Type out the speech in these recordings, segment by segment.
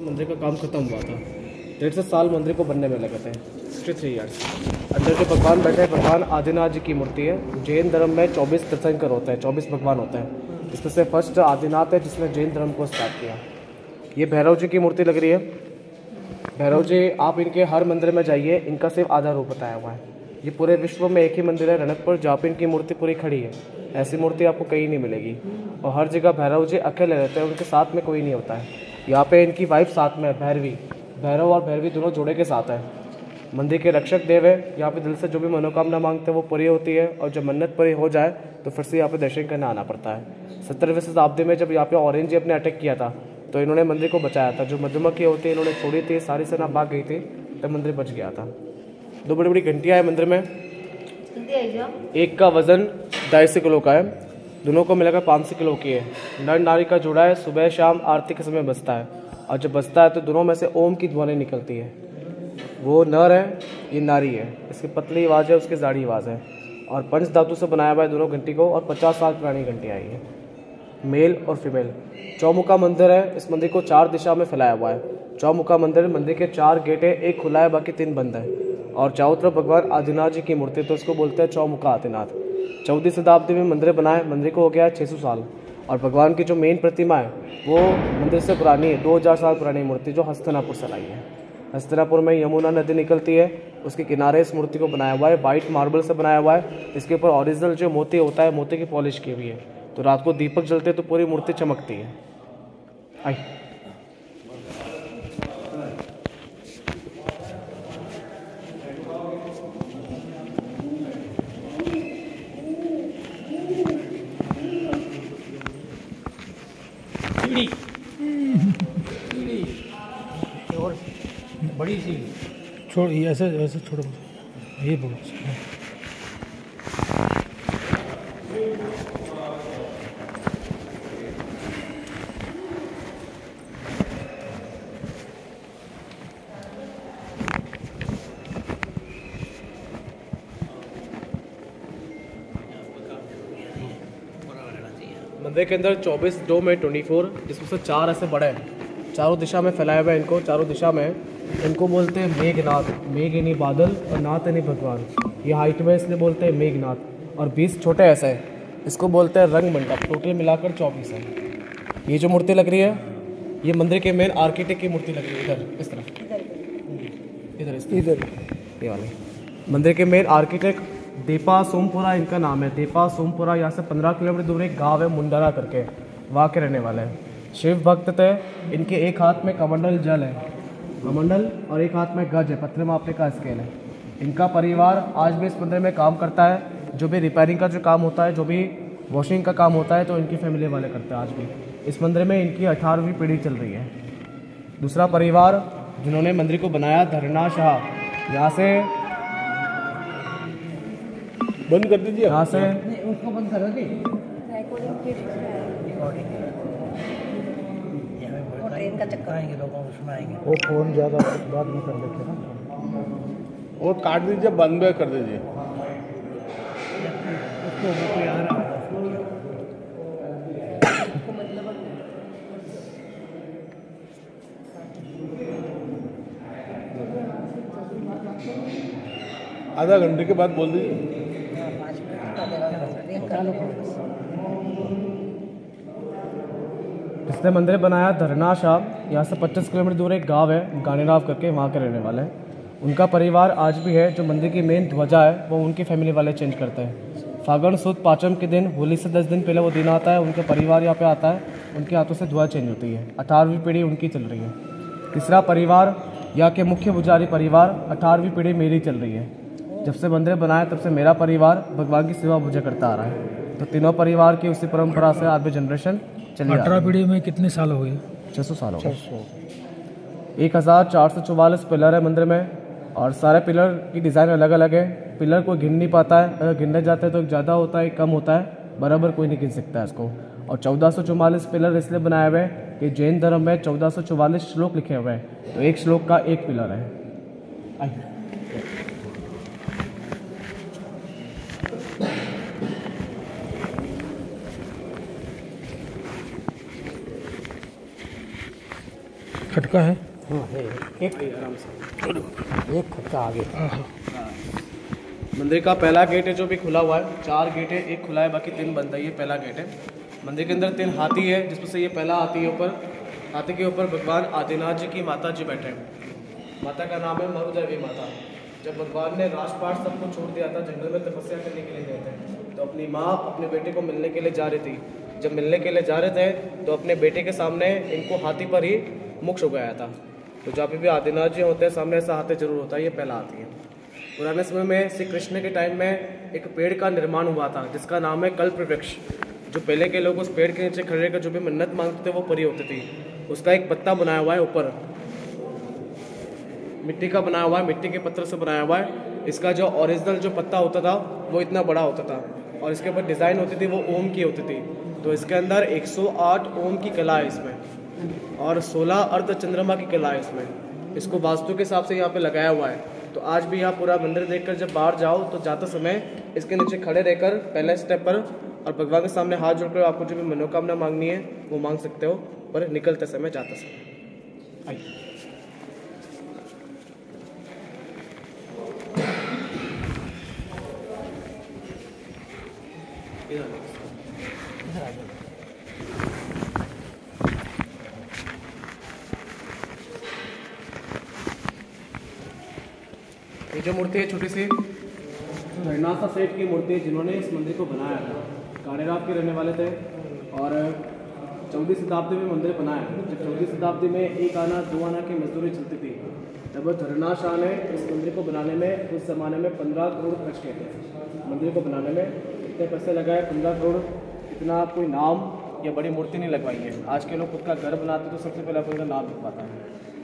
मंदिर का काम खत्म हुआ था। 1.5 साल मंदिर को बनने में लगे थे, 63 ईयर्स। अंदर जो भगवान बैठे हैं, भगवान आदिनाथ जी की मूर्ति है। जैन धर्म में 24 तीर्थंकर होते हैं, 24 भगवान होते हैं। इसमें से फर्स्ट आदिनाथ है जिसने जैन धर्म को स्टार्ट किया। ये भैरव जी की मूर्ति लग रही है। भैरव जी, आप इनके हर मंदिर में जाइए, इनका सिर्फ आधा रूप बताया हुआ है। ये पूरे विश्व में एक ही मंदिर है रणकपुर, जहाँ पे इनकी मूर्ति पूरी खड़ी है। ऐसी मूर्ति आपको कहीं नहीं मिलेगी। और हर जगह भैरव जी अकेले रहते हैं, उनके साथ में कोई नहीं होता है। यहाँ पे इनकी वाइफ साथ में है, भैरवी। भैरव और भैरवी दोनों जोड़े के साथ है। मंदिर के रक्षक देव है। यहाँ पे दिल से जो भी मनोकामना मांगते हैं वो पूरी होती है, और जब मन्नत पूरी हो जाए तो फिर से यहाँ पे दर्शन करने आना पड़ता है। 17वीं शताब्दी में जब यहाँ पे औरंगजेब जी अपने अटैक किया था तो इन्होंने मंदिर को बचाया था। जो मधुमक्खी होती है इन्होंने छोड़ी थी, सारी सेना भाग गई थी, तब मंदिर बच गया था। 2 बड़ी बड़ी घंटियाँ हैं मंदिर में। एक का वजन 250 किलो का है, दोनों को मिलाकर 500 किलो की है। नर नारी का जोड़ा है, सुबह शाम आरती के समय बजता है, और जब बजता है तो दोनों में से ओम की ध्वनि निकलती है। वो नर है, ये नारी है। इसकी पतली आवाज़ है, उसकी जाड़ी आवाज़ है। और पंच धातु से बनाया हुआ है दोनों घंटी को, और 50 साल पुरानी घंटी आई है, मेल और फीमेल। चौमुखा मंदिर है। इस मंदिर को 4 दिशा में फैलाया हुआ है। चौमुखा मंदिर, मंदिर के 4 गेट है, एक खुला है, बाकी 3 बंद है। और चारों तरफ भगवान आदिनाथ जी की मूर्ति, तो इसको बोलते हैं चौमुखा आदिनाथ। 14वीं शताब्दी में मंदिर बनाए। मंदिर को हो गया है 600 साल। और भगवान की जो मेन प्रतिमा है वो मंदिर से पुरानी है, 2000 साल पुरानी मूर्ति, जो हस्तिनापुर से लाई है। हस्तिनापुर में यमुना नदी निकलती है, उसके किनारे इस मूर्ति को बनाया हुआ है। वाइट मार्बल से बनाया हुआ है। इसके ऊपर ओरिजिनल जो मोती होता है, मोती की पॉलिश की हुई है। तो रात को दीपक जलते तो पूरी मूर्ति चमकती है। आई और बड़ी सी छोड़, ऐसे ऐसे छोड़ो, ये बोलो। मंदिर के अंदर 24 डोम है, 24, जिसमें से 4 ऐसे बड़े हैं, चारों दिशा में फैलाया हुआ है। इनको चारों दिशा में, इनको बोलते हैं मेघनाथ। मेघ यानी बादल और नाथ यानी भगवान। ये हाइट में इसलिए बोलते हैं मेघनाथ। और 20 छोटे ऐसे हैं, इसको बोलते हैं रंग मंडप। टोटल मिलाकर 24 है। ये जो मूर्ति लग रही है, ये मंदिर के मेन आर्किटेक्ट की मूर्ति लग रही है। इधर इस तरफ, इधर ये वाले मंदिर के मेन आर्किटेक्ट दीपा सोमपुरा इनका नाम है। दीपा सोमपुरा यहाँ से 15 किलोमीटर दूर एक गांव है मुंडरा करके, वहाँ के रहने वाले हैं। शिव भक्त थे। इनके एक हाथ में कमंडल जल है, कमंडल, और एक हाथ में गज है, पत्थर मापने का स्केल है। इनका परिवार आज भी इस मंदिर में काम करता है। जो भी रिपेयरिंग का जो काम होता है, जो भी वॉशिंग का काम होता है, तो इनकी फैमिली वाले करते हैं आज भी। इस मंदिर में इनकी 18वीं पीढ़ी चल रही है। दूसरा परिवार जिन्होंने मंदिर को बनाया, धरना शाह। यहाँ से बंद कर दीजिए। यहाँ से उसको बंद कर दीजिए। ट्रेन का चक्कर आएंगे, लोगों को सुनाएंगे। वो फोन ज़्यादा बात नहीं कर लेते ना, वो काट दीजिए, बंद कर दीजिए। उसको कोई आ रहा है। आधा घंटे के बाद बोल दीजिए। इसने मंदिर बनाया धरना शाह। यहाँ से 25 किलोमीटर दूर एक गांव है गानेराव करके, वहाँ के रहने वाले हैं। उनका परिवार आज भी है। जो मंदिर की मेन ध्वजा है वो उनकी फैमिली वाले चेंज करते हैं। फागण सुद पाँचम के दिन, होली से 10 दिन पहले वो दिन आता है, उनका परिवार यहाँ पे आता है, उनके हाथों से ध्वजा चेंज होती है। 18वीं पीढ़ी उनकी चल रही है। तीसरा परिवार, यहाँ के मुख्य पुजारी परिवार, 18वीं पीढ़ी मेरी चल रही है। जब से मंदिर बनाया तब से मेरा परिवार भगवान की सेवा पूजा करता आ रहा है। तो तीनों परिवार की उसी परंपरा से आज भी जनरेशन चली। 18 पीढ़ी में कितने साल हो गए? 600 साल हो गए। 1444 पिलर है मंदिर में, और सारे पिलर की डिज़ाइन अलग अलग है। पिलर कोई गिन नहीं पाता है, अगर गिनने जाते हैं तो ज़्यादा होता है, कम होता है, बराबर कोई नहीं गिन सकता है इसको। और 1444 पिलर इसलिए बनाए हुए हैं कि जैन धर्म में 1444 श्लोक लिखे हुए हैं, तो एक श्लोक का एक पिलर है। आइए। खटका है। हाँ है, एक आराम से। एक खटका आगे। मंदिर का पहला गेट है जो भी खुला हुआ है, 4 गेट है, एक खुला है बाकी 3 बंद है। ये पहला गेट है। मंदिर के अंदर 3 हाथी है, जिसमें से ये पहला हाथी है। ऊपर हाथी के ऊपर भगवान आदिनाथ जी की माता जी बैठे हैं। माता का नाम है मरुदेवी माता। जब भगवान ने राजपाट सबको छोड़ दिया था, जंगल में तपस्या करने के लिए गए थे, तो अपनी माँ अपने बेटे को मिलने के लिए जा रही थी। जब मिलने के लिए जा रहे थे तो अपने बेटे के सामने इनको हाथी पर ही मोक्ष हो गया था। तो जहाँ पे भी आदिनाथ जी होते हैं सामने ऐसा हाथी जरूर होता है। ये पहला हाथी है। पुराने समय में श्री कृष्ण के टाइम में एक पेड़ का निर्माण हुआ था जिसका नाम है कल्प वृक्ष। जो पहले के लोग उस पेड़ के नीचे खड़े रहकर जो भी मन्नत मांगते थे वो पूरी होती थी। उसका एक पत्ता बनाया हुआ है, ऊपर मिट्टी का बनाया हुआ है, मिट्टी के पत्थर से बनाया हुआ है। इसका जो ओरिजिनल जो पत्ता होता था वो इतना बड़ा होता था और इसके ऊपर डिज़ाइन होती थी वो ओम की होती थी। तो इसके अंदर 108 ओम की कला है इसमें और 16 अर्ध चंद्रमा की कला है इसमें। इसको वास्तु के हिसाब से यहाँ पे लगाया हुआ है। तो आज भी आप पूरा मंदिर देखकर जब बाहर जाओ तो जाते समय इसके नीचे खड़े रहकर पहले स्टेप पर और भगवान के सामने हाथ जोड़कर आपको जो भी मनोकामना मांगनी है वो मांग सकते हो, पर निकलते समय जाते समय। आइए। ये जो मूर्ति है छोटी सी हरनासा सेठ की मूर्ति है जिन्होंने इस मंदिर को बनाया था। काड़ेराव के रहने वाले थे और 14वीं शताब्दी में मंदिर बनाया। जब 14वीं शताब्दी में 1 आना 2 आना की मजदूरी चलती थी तब धरना शाह ने इस मंदिर को बनाने में उस ज़माने में 15 करोड़ खर्च किए थे। मंदिर को बनाने में इतने पैसे लगाए 15 करोड़। इतना कोई नाम या बड़ी मूर्ति नहीं लगवाई है। आज के लोग खुद का घर बनाते तो सबसे पहले अपना नाम लिखवाता है।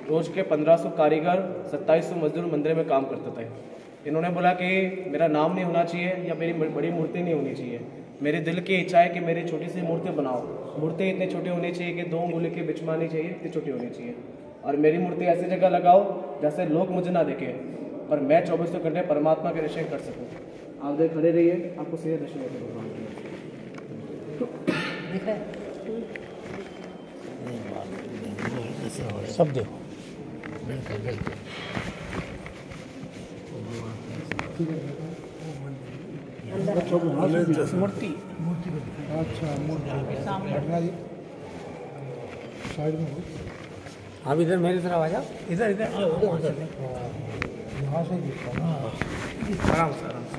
रोज के 1500 कारीगर 2700 मजदूर मंदिर में काम करते थे। इन्होंने बोला कि मेरा नाम नहीं होना चाहिए या मेरी बड़ी मूर्ति नहीं होनी चाहिए। मेरे दिल की इच्छा है कि मेरी छोटी सी मूर्ति बनाओ। मूर्ति इतनी छोटी होनी चाहिए कि 2 अंगुली के बीच में आनी चाहिए, इतनी छोटी होनी चाहिए। और मेरी मूर्ति ऐसी जगह लगाओ जैसे लोग मुझे ना देखें पर मैं 24 घंटे परमात्मा के दर्शन कर सकूँ। आप देख खड़े रहिए, आपको सीधे दर्शन होते भगवान के। सब देखो बिल्कुल बिल्कुल। मूर्ति अच्छा मूर्ति साइड में। आप इधर मेरी तरफ आ जाओ। इधर इधर यहाँ से आराम से आराम से।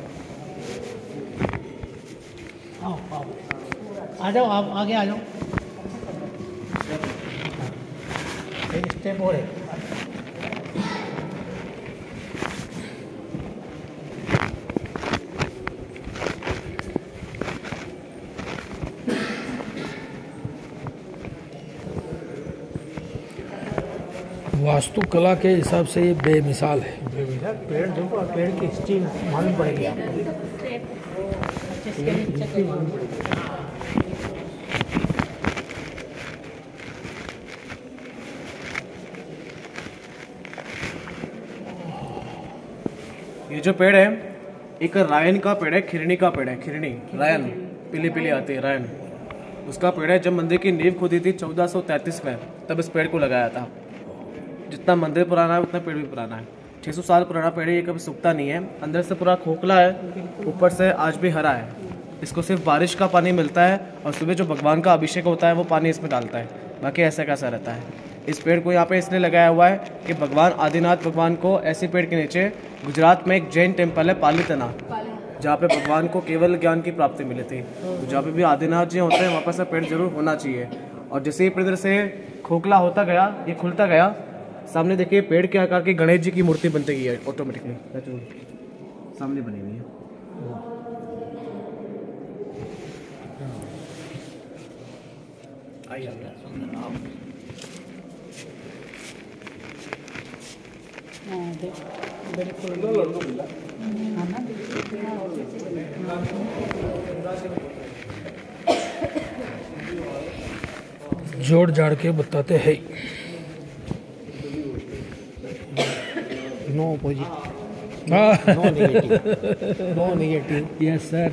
आओ आओ आ जाओ, आप आगे आ जाओ। एक स्टेप और है। वास्तुकला के हिसाब से ये बेमिसाल है। पेड़ देखो, पेड़ की हिस्ट्री मालूम पड़ेगी आपको। ये जो पेड़ है एक रायन का पेड़ है, खिरनी का पेड़ है। खिरनी रायन पीली पीली आती है, रायन उसका पेड़ है। जब मंदिर की नींव खोदी थी 1433 में तब इस पेड़ को लगाया था। जितना मंदिर पुराना है उतना पेड़ भी पुराना है। 600 साल पुराना पेड़ है। ये कभी सूखता नहीं है। अंदर से पूरा खोखला है, ऊपर से आज भी हरा है। इसको सिर्फ बारिश का पानी मिलता है और सुबह जो भगवान का अभिषेक होता है वो पानी इसमें डालता है। बाकी ऐसा कैसा रहता है। इस पेड़ को यहाँ पे इसलिए लगाया हुआ है कि भगवान आदिनाथ भगवान को ऐसी पेड़ के नीचे गुजरात में एक जैन टेम्पल है पालीतना, जहाँ पे भगवान को केवल ज्ञान की प्राप्ति मिली थी। तो जहाँ पे भी आदिनाथ जी होते हैं वहाँ पर से पेड़ जरूर होना चाहिए। और जैसे ही पेड़ से खोखला होता गया, ये खुलता गया, सामने देखिए पेड़ के आकार की गणेश जी की मूर्ति बनती गई है ऑटोमेटिकली। सामने बनी हुई है। आइए जोड़ जाड़ के बताते हैं। नो अपोजिट, हाँ no negative, no negative. Yes sir.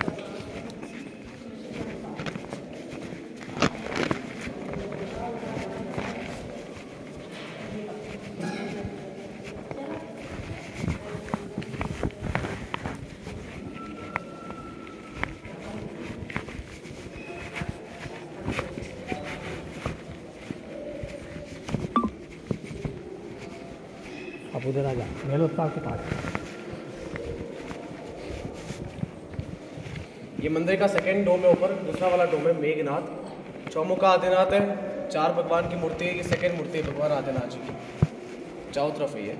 आप उधर आ जा मेलोत्सव के पास। ये मंदिर का सेकंड डोम है ऊपर, दूसरा वाला डोम है मेघनाथ। चौमुखा आदिनाथ है, 4 भगवान की मूर्ति है। ये सेकंड मूर्ति है भगवान आदिनाथ जी की, चारों तरफ है ये।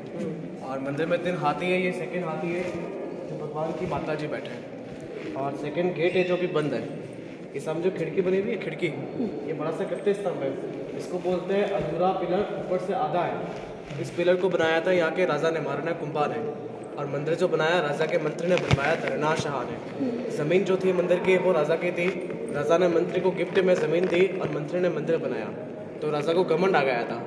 और मंदिर में 3 हाथी है, ये सेकंड हाथी है जो भगवान की माता जी बैठे हैं। और सेकंड गेट है जो भी बंद है। ये समझो खिड़की बनी हुई है, खिड़की, ये बड़ा सा कट्टे स्तंभ है, इसको बोलते हैं अधूरा पिलर, ऊपर से आधा है। इस पिलर को बनाया था यहाँ के राजा ने, महाराणा कुंभा ने। और मंदिर जो बनाया राजा के मंत्री ने बनवाया था, रना शाह ने। ज़मीन जो थी मंदिर की वो राजा की थी, राजा ने मंत्री को गिफ्ट में ज़मीन दी और मंत्री ने मंदिर बनाया। तो राजा को घमंड आ गया था।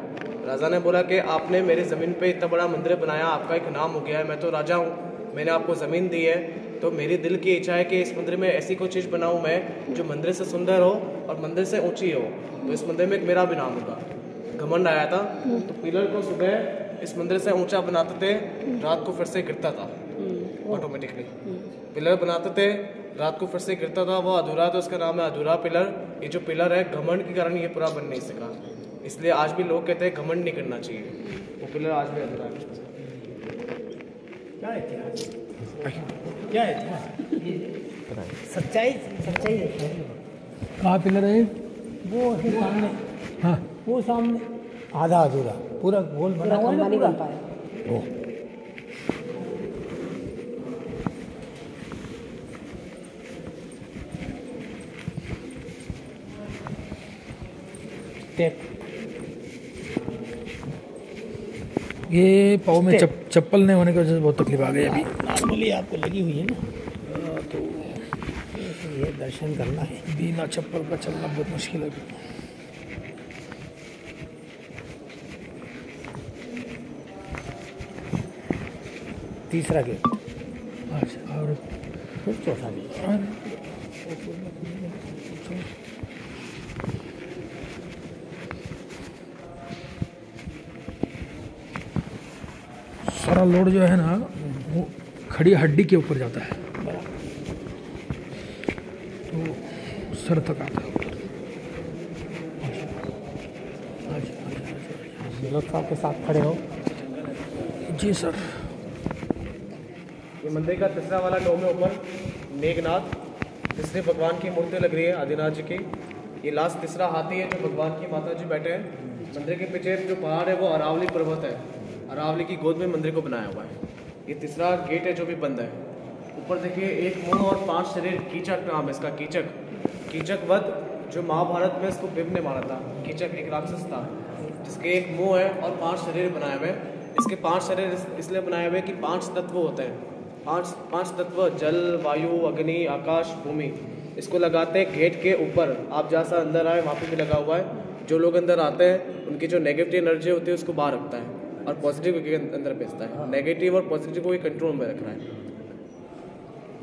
राजा ने बोला कि आपने मेरी ज़मीन पे इतना बड़ा मंदिर बनाया, आपका एक नाम हो गया है, मैं तो राजा हूँ, मैंने आपको ज़मीन दी है, तो मेरी दिल की इच्छा है कि इस मंदिर में ऐसी कोई चीज़ बनाऊँ मैं जो मंदिर से सुंदर हो और मंदिर से ऊँची हो, तो इस मंदिर में एक मेरा भी नाम होगा। घमंड आया था, तो पिलर को सुबह इस मंदिर से ऊंचा बनाते थे, रात को फिर से गिरता था ऑटोमेटिकली। पिलर बनाते थे, रात को फिर से गिरता था, वो अधूरा, तो उसका नाम है अधूरा पिलर। ये जो पिलर है घमंड के कारण ये पूरा बन नहीं सका, इसलिए आज भी लोग कहते हैं घमंड नहीं करना चाहिए। वो पिलर आज भी अधूरा है। क्या इतिहास? सच्चाई सच्चाई है। कहाँ पिलर है? वो है सामने, हाँ वो सामने आधा अधूरा, पूरा गोल बना हुआ है ना पूरा। ओ टेप ये पाँव में चप्पल नहीं होने की वजह से बहुत तकलीफ आ गई अभी। नॉर्मली आपको लगी हुई है ना, तो ये दर्शन करना है। बिना चप्पल का चलना बहुत मुश्किल है। तीसरा गेट, अच्छा, और फिर चौथा गेट। सारा लोड जो है ना वो खड़ी हड्डी के ऊपर जाता है, तो सर तक आता है ऊपर। मेलोत्सव के साथ खड़े हो। जी सर। ये मंदिर का तीसरा वाला डोम है ऊपर, मेघनाथ। तीसरे भगवान की मूर्ति लग रही है आदिनाथ जी की। ये लास्ट तीसरा हाथी है जो भगवान की माता जी बैठे हैं। मंदिर के पीछे जो पहाड़ है वो अरावली पर्वत है, अरावली की गोद में मंदिर को बनाया हुआ है। ये तीसरा गेट है जो भी बंद है। ऊपर देखिए, एक मुंह और 5 शरीर, कीचक नाम है इसका, कीचक। कीचक वध जो महाभारत में इसको भीम ने मारा था। कीचक एक राक्षस था जिसके एक मुंह है और 5 शरीर बनाए हुए। इसके 5 शरीर इसलिए बनाए हुए कि 5 तत्व होते हैं। 5 तत्व, जल, वायु, अग्नि, आकाश, भूमि। इसको लगाते हैं गेट के ऊपर। आप जहाँ से अंदर आए वहाँ पे भी लगा हुआ है। जो लोग अंदर आते हैं उनकी जो नेगेटिव एनर्जी होती है उसको बाहर रखता है और पॉजिटिव के अंदर भेजता है। नेगेटिव और पॉजिटिव को कंट्रोल में रख रहा है।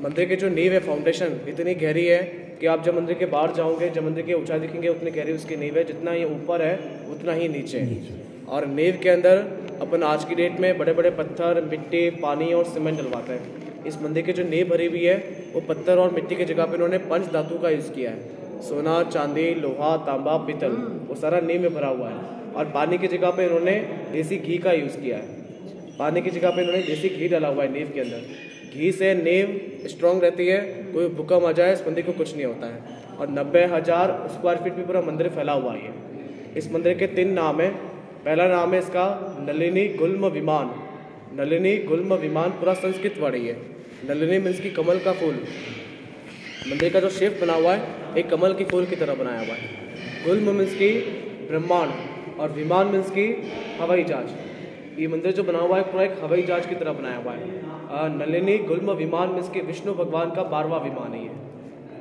मंदिर की जो नींव है, फाउंडेशन इतनी गहरी है कि आप जब मंदिर के बाहर जाओगे, जब मंदिर की ऊंचाई दिखेंगे, उतनी गहरी उसकी नींव है। जितना ये ऊपर है उतना ही नीचे है। और नींव के अंदर अपन आज की डेट में बड़े बड़े पत्थर, मिट्टी, पानी और सीमेंट डलवाते हैं। इस मंदिर की जो नींव भरी हुई है वो पत्थर और मिट्टी की जगह पे इन्होंने 5 धातु का यूज़ किया है। सोना, चांदी, लोहा, तांबा, पीतल, वो सारा नींव में भरा हुआ है। और पानी की जगह पे इन्होंने देसी घी का यूज़ किया है। पानी की जगह पे इन्होंने देसी घी डाला हुआ है नींव के अंदर। घी से नींव स्ट्रॉन्ग रहती है, कोई भूकंप आ जाए इस मंदिर को कुछ नहीं होता है। और 90,000 स्क्वायर फीट में पूरा मंदिर फैला हुआ है। इस मंदिर के 3 नाम है। पहला नाम है इसका नलिनी गुल्म विमान। नलिनी गुल्म विमान पूरा संस्कृत वर्ड है। नलिनी मीन्स की कमल का फूल। मंदिर का जो शेप बना हुआ है एक कमल की फूल की तरह बनाया हुआ है। गुल्म मीन्स की ब्रह्मांड और विमान मीन्स की हवाई जहाज। ये मंदिर जो बना हुआ है पूरा एक हवाई जहाज की तरह बनाया हुआ है। नलिनी गुल्म विमान मीन्स की विष्णु भगवान का 12वां विमान है ये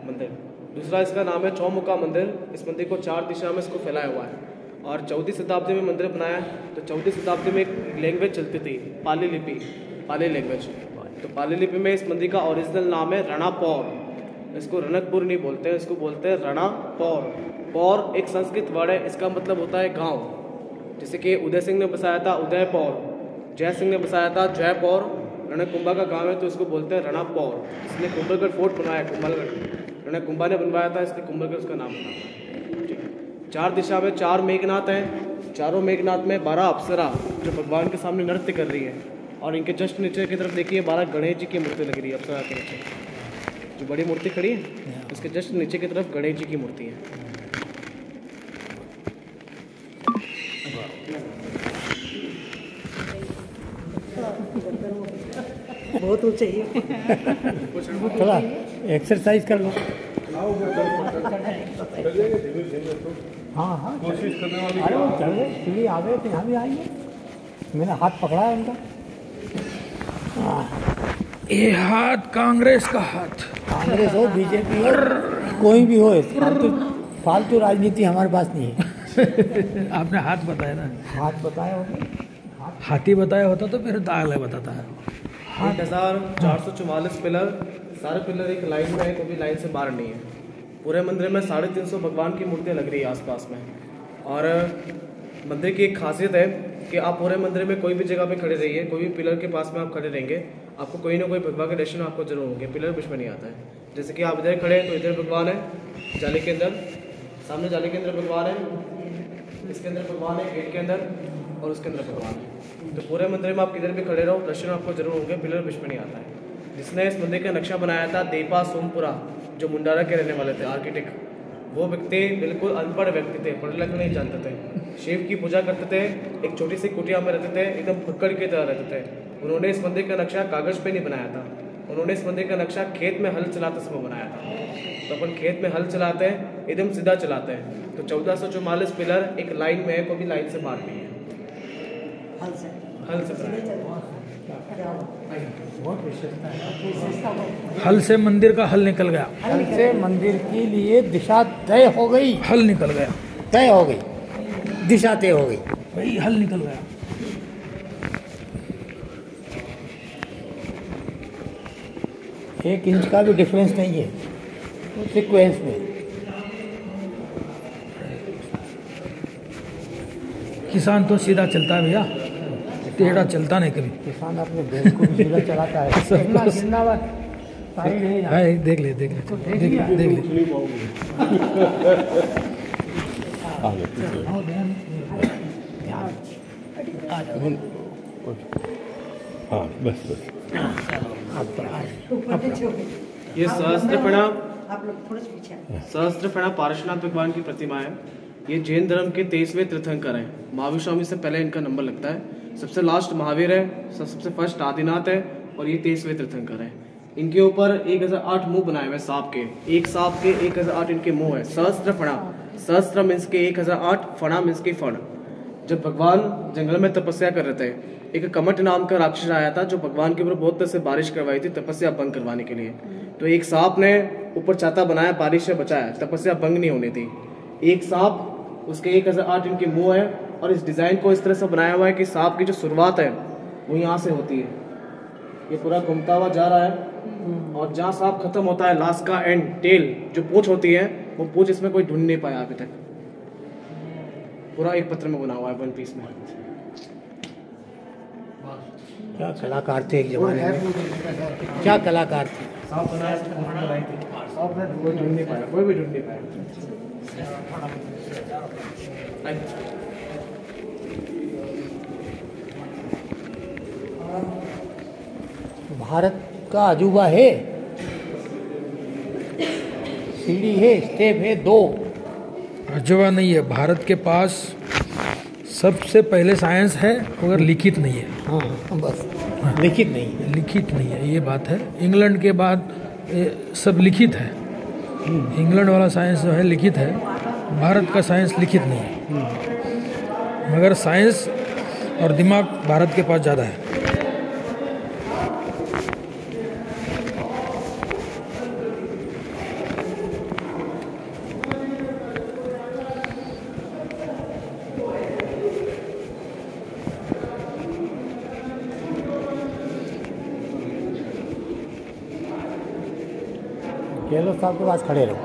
मंदिर। दूसरा इसका नाम है चौमुखा मंदिर। इस मंदिर को 4 दिशा में इसको फैलाया हुआ है। और 14वीं शताब्दी में मंदिर बनाया। तो 14वीं शताब्दी में एक लैंग्वेज चलती थी, पाली लिपि, पाली लैंग्वेज। तो पाली लिपि में इस मंदिर का ओरिजिनल नाम है रणपौर। इसको रणकपुर नहीं बोलते हैं, इसको बोलते हैं रणपौर। पौर एक संस्कृत वर्ड है, इसका मतलब होता है गांव। जैसे कि उदय सिंह ने बसाया था उदयपौर, जय सिंह ने बसाया था जयपौर। रणकुंभा का गांव है तो इसको बोलते हैं रणपौर। इसने कुंभलगढ़ फोर्ट बनाया, कुंभलगढ़ रणकुंभा ने बनवाया था, इसलिए कुंभलगढ़ उसका नाम था। 4 दिशा में 4 मेघनाथ हैं। चारों मेघनाथ में 12 अप्सरा जो भगवान के सामने नृत्य कर रही है, और इनके जस्ट नीचे की तरफ देखिए 12 गणेश जी की मूर्ति लग रही है अप्सरा के नीचे। जो बड़ी मूर्ति खड़ी है उसके जस्ट नीचे की तरफ गणेश जी की मूर्ति है। बहुत ऊंचे ही थोड़ा एक्सरसाइज कर लो। हाँ हाँ कोशिश करने वाली अरे वो चल रहे सीढ़ी आ गए थे, यहाँ भी आएंगे। मैंने हाथ पकड़ा है उनका। ये हाथ कांग्रेस का हाथ। कांग्रेस हो, बीजेपी हो, कोई भी हो, फालतू राजनीति हमारे पास नहीं है। आपने हाथ बताया ना, हाथ बताया होगा, हाथी बताया होता तो फिर दाल है बताता है। 1444 पिलर, सारे पिलर एक लाइन में है, कोई भी लाइन से बाहर नहीं है। पूरे मंदिर में 350 भगवान की मूर्तियाँ लग रही है आसपास में। और मंदिर की एक खासियत है कि आप पूरे मंदिर में कोई भी जगह पे खड़े रहिए, कोई भी पिलर के पास में आप खड़े रहेंगे, आपको कोई ना कोई भगवान के दर्शन आपको जरूर होंगे। पिलर बीच में नहीं आता है। जैसे कि आप इधर खड़े हैं तो इधर भगवान है जाली के अंदर, सामने जाली के अंदर भगवान है, इसके अंदर भगवान है, गेट के अंदर, और उसके अंदर भगवान है। तो पूरे मंदिर में आप किधर भी खड़े रहो, दर्शन आपको जरूर होंगे, पिलर बीच में नहीं आता है। जिसने इस मंदिर का नक्शा बनाया था देपा सोमपुरा, जो मुंडारा के रहने वाले थे आर्किटेक्ट, वो व्यक्ति बिल्कुल अनपढ़ व्यक्ति थे, पढ़े लिखे नहीं जानते थे, शिव की पूजा करते थे, एक छोटी सी कुटिया में रहते थे, एकदम फक्कड़ की तरह रहते थे। उन्होंने इस मंदिर का नक्शा कागज पे नहीं बनाया था, उन्होंने इस मंदिर का नक्शा खेत में हल चलाते समय बनाया था। तो अपन खेत में हल चलाते हैं, एकदम सीधा चलाते हैं। तो 1444 पिलर एक लाइन में है, कोई भी लाइन से बाहर नहीं है, हल से बनाया। हल से मंदिर का हल निकल गया, हल से मंदिर के लिए दिशा तय हो गई, हल निकल गया तय हो गई, दिशा तय हो गई। भाई, हल निकल गया। एक इंच का भी डिफरेंस नहीं है सीक्वेंस में। किसान तो सीधा चलता है भैया, टेढ़ा चलता नहीं कभी। किसान अपने देश को भी सीधा चलाता है। गिरना गिरना बस सारी नहीं हाँ, देख ले देख ले देख ले देख ले। हाँ बस बस। ये सहस्त्रफणा, आप लोग थोड़े से पीछे। सहस्त्रफणा पार्श्वनाथ भगवान की प्रतिमा है। ये जैन धर्म के 23वें तीर्थंकर हैं। महावीर स्वामी से पहले इनका नंबर लगता है। सबसे लास्ट महावीर है, सबसे फर्स्ट आदिनाथ है, और ये 23वें तीर्थंकर है। इनके ऊपर 1008 मुंह बनाए हुए सांप के, एक सांप के 1008 इनके मुंह है। सहस्त्रफणा, सहस्त्र मीन्स के 1008, फणा मीन्स के फण। जब भगवान जंगल में तपस्या कर रहे थे, एक कमट नाम का राक्षस आया था जो भगवान के ऊपर बहुत तरह से बारिश करवाई थी तपस्या भंग करवाने के लिए। तो एक सांप ने ऊपर छाता बनाया, बारिश से बचाया, तपस्या भंग नहीं होनी थी। एक सांप, उसके 1008 इनके मुंह है, और इस डिजाइन को इस तरह से बनाया हुआ है कि सांप की जो शुरुआत है वो यहाँ से होती है, ये पूरा घूमता हुआ जा रहा है, और जहाँ सांप खत्म होता है लास्ट का एंड टेल जो पूंछ होती है, वो पूंछ इसमें कोई ढूंढ नहीं पाया अभी तक। पूरा एक पत्र में बना हुआ है, वन पीस में। क्या कलाकार थे एक जमाने में, क्या कलाकार थे। सांप बनाया, सांप ने कोई ढूंढ नहीं पाया, कोई भी ढूंढ नहीं पाया। भारत का अजूबा है, सीढ़ी है, स्टेप है 2। अजूबा नहीं है, भारत के पास सबसे पहले साइंस है मगर लिखित नहीं है। हाँ बस, लिखित नहीं है। लिखित नहीं है, ये बात है। इंग्लैंड के बाद सब लिखित है। इंग्लैंड वाला साइंस जो है लिखित है, भारत का साइंस लिखित नहीं है। मगर साइंस और दिमाग भारत के पास ज़्यादा है। गहलोत साहब के पास खड़े रहो।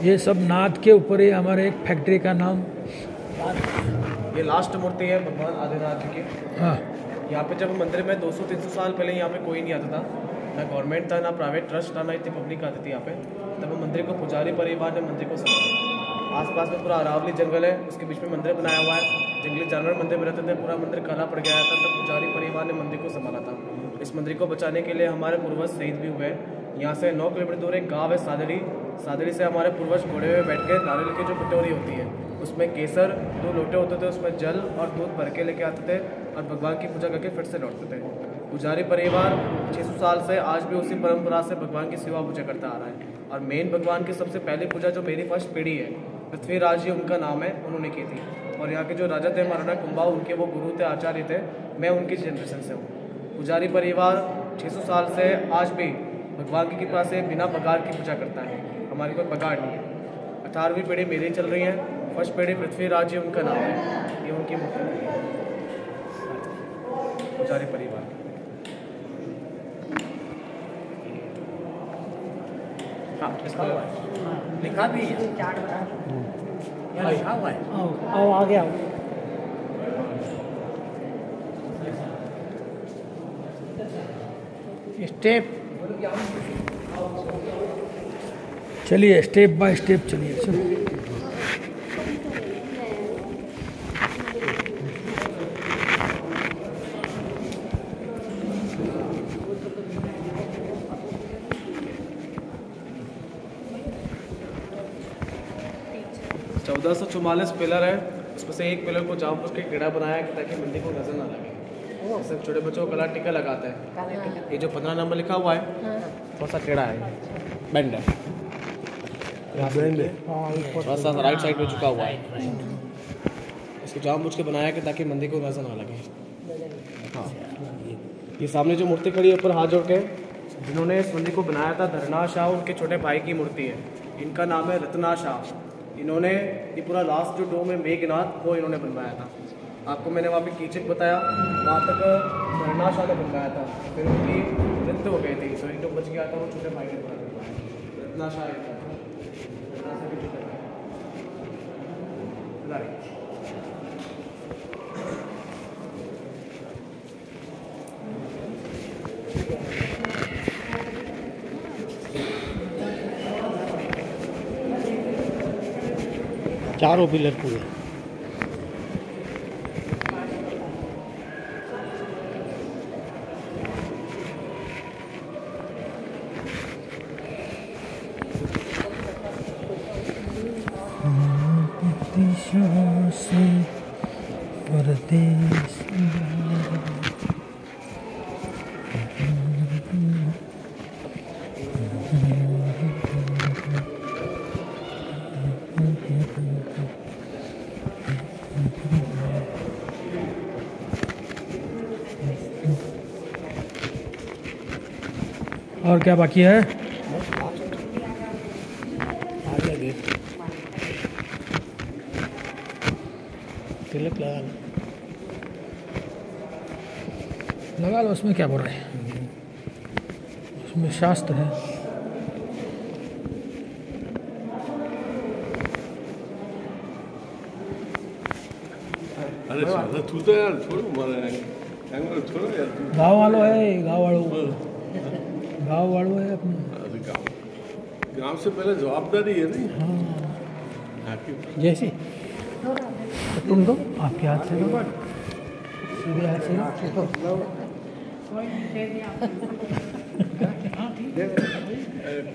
ये सब नाथ के ऊपर ही हमारे एक फैक्ट्री का नाम। ये लास्ट मूर्ति है भगवान आदिनाथ जी की। हाँ, यहाँ पे जब मंदिर में 200-300 साल पहले यहाँ पे कोई नहीं आता था, ना गवर्नमेंट था, ना प्राइवेट ट्रस्ट था, ना इतनी पब्लिक आती थी यहाँ पे। तब मंदिर को पुजारी परिवार ने मंदिर को संभाला। आसपास में पूरा अरावली जंगल है, उसके बीच में मंदिर बनाया हुआ है। जंगली जानवर मंदिर में रहते थे, पूरा मंदिर काला पड़ गया था, तब पुजारी परिवार ने मंदिर को संभाला था। इस मंदिर को बचाने के लिए हमारे पूर्वज शहीद भी हुए। यहाँ से 9 किलोमीटर दूर एक गाँव है सादड़ी। सादड़ी से हमारे पूर्वज घोड़े में बैठ के नारियल की जो कटोरी होती है उसमें केसर 2 लोटे होते थे, उसमें जल और दूध भर के लेके आते थे और भगवान की पूजा करके फिर से लौटते थे। पुजारी परिवार 600 साल से आज भी उसी परंपरा से भगवान की सेवा पूजा करता आ रहा है। और मेन भगवान की सबसे पहली पूजा जो मेरी फर्स्ट पीढ़ी है, पृथ्वीराज जी उनका नाम है, उन्होंने की थी। और यहाँ के जो राजा थे महाराणा कुंभा, उनके वो गुरु थे, आचार्य थे। मैं उनकी जनरेशन से हूँ। पुजारी परिवार 600 साल से आज भी भगवान की कृपा से बिना बगाड़ की पूजा करता है। हमारी कोई बगाड़ नहीं है। 18वीं पीढ़ी मेरी चल रही है, फर्स्ट पीढ़ी पृथ्वीराज जी उनका नाम है, ये उनकी मूर्ति है पुजारी परिवार। हाँ, लिखा भी है, यहाँ लिखा हुआ है। आओ आगे आओ। स्टेप चलिए, स्टेप बाय स्टेप चलिए। चलो। चौदह 1444 पिलर है, उसमें से एक पिलर को जानबूझ के टेढ़ा बनाया है ताकि मंदिर को नजर ना लगे। जैसे छोटे बच्चों को गला टीका लगाते हैं, ये जो 15 नंबर लिखा हुआ है थोड़ा सा टेढ़ा है, बैंड है, थोड़ा सा राइट साइड में झुका हुआ है। इसको जानबूझ के बनाया है ताकि मंदिर को नजर ना लगे। हाँ, ये सामने जो मूर्ति खड़ी है ऊपर हाथ जोड़ के, जिन्होंने इस मंदिर को बनाया था धरना शाह, उनके छोटे भाई की मूर्ति है। इनका नाम है रत्ना शाह। इन्होंने ये पूरा लास्ट जो डोम है मेघनाथ, वो इन्होंने बनवाया था। आपको मैंने वहाँ पे कीचक बताया, वहाँ तक धरना शाह ने बनवाया था। फिर उनकी मृत्यु हो गई थी, तो एक डोम बच गया था, वो छोटे भाई ने बनवाया। रत्ना शाह रत्ना शाह के छोटे भाई। चारों पिलर पूरे। से परदेश और क्या बाकी है? तिलक लगा लो, उसमें क्या बुरा है, उसमें शास्त्र है। अरे साला तू तो यार छोड़ो, मारा छोड़ो यार तू। गाँव वालों है, गाँव वालों है अपने। अरे गाँव से पहले जवाबदारी है नहीं। हाँ, जैसे तुम दो, आपके हाथ से दो, सीधे हाथ से दो।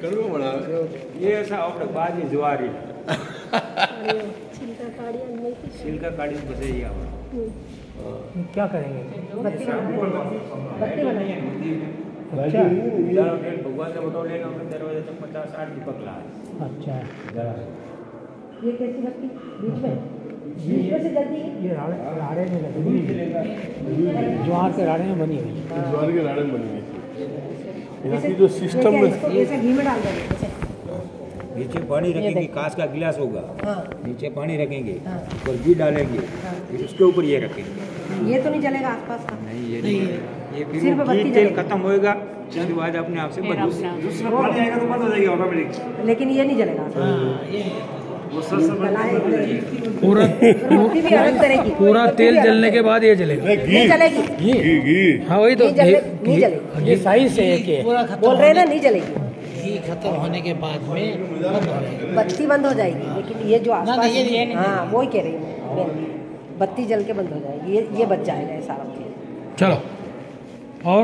कड़वा बना ये ऐसा आप बाजी जुआरी छिलका काढ़ी बसे क्या करेंगे? अच्छा, भगवान का बताओ लेना, दरवाजे तक 50-60 दीपक ला। अच्छा, ये कैसी बत्ती बीच में से जल्दी ये राड़े में लगी, ज्वार के राड़े में बनी हुई। ज्वार के राड़े में बनी हुई। यहाँ की जो सिस्टम में जैसे घी में डाल देंगे, नीचे पानी रखेंगे, कांच का गिलास होगा, नीचे पानी रखेंगे और घी डालेंगे, फिर उसके ऊपर ये रखेंगे। ये तो नहीं जलेगा आसपास का? नहीं, ये नहीं, ये फिर सिर्फ वो बत्ती घी तेल जलेगी। खत्म होएगा, उसके बाद अपने आप से बंद हो जाएगा। दूसरा पानी आएगा तो बंद हो जाएगा ऑटोमेटिक। लेकिन ये नहीं जलेगा। पूरा तेल जलने के बाद ये जलेगा। नहीं जलेगी, घी हाँ वही तो नहीं जलेगी। ये साइज से है कि बोल रहे हैं ना, नहीं जलेगी। खत्म होने के बाद में बंद हो जाएगी। बत्ती बंद हो जाएगी, लेकिन ये जो ना, आसपास ये नहीं। हाँ वो ही कह रही हूँ मैं, बत्ती जल के बंद हो जाएगी, ये बच जाएगा ये सारा चीज़। चलो और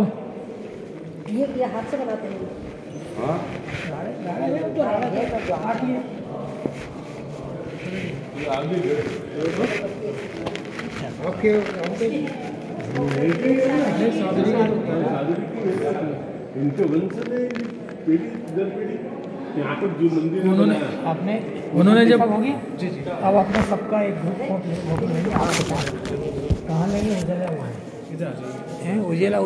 ये हाथ से बनाते हैं। हाँ इनके वंश ने पीढ़ी दर पीढ़ी यहाँ पर जो मंदिर उन्होंने आपने उन्होंने जब होगी अब अपना सबका एक ग्रुप फोटो लेंगे, आप बताएं कहाँ लेंगे, उजला वहाँ है उजला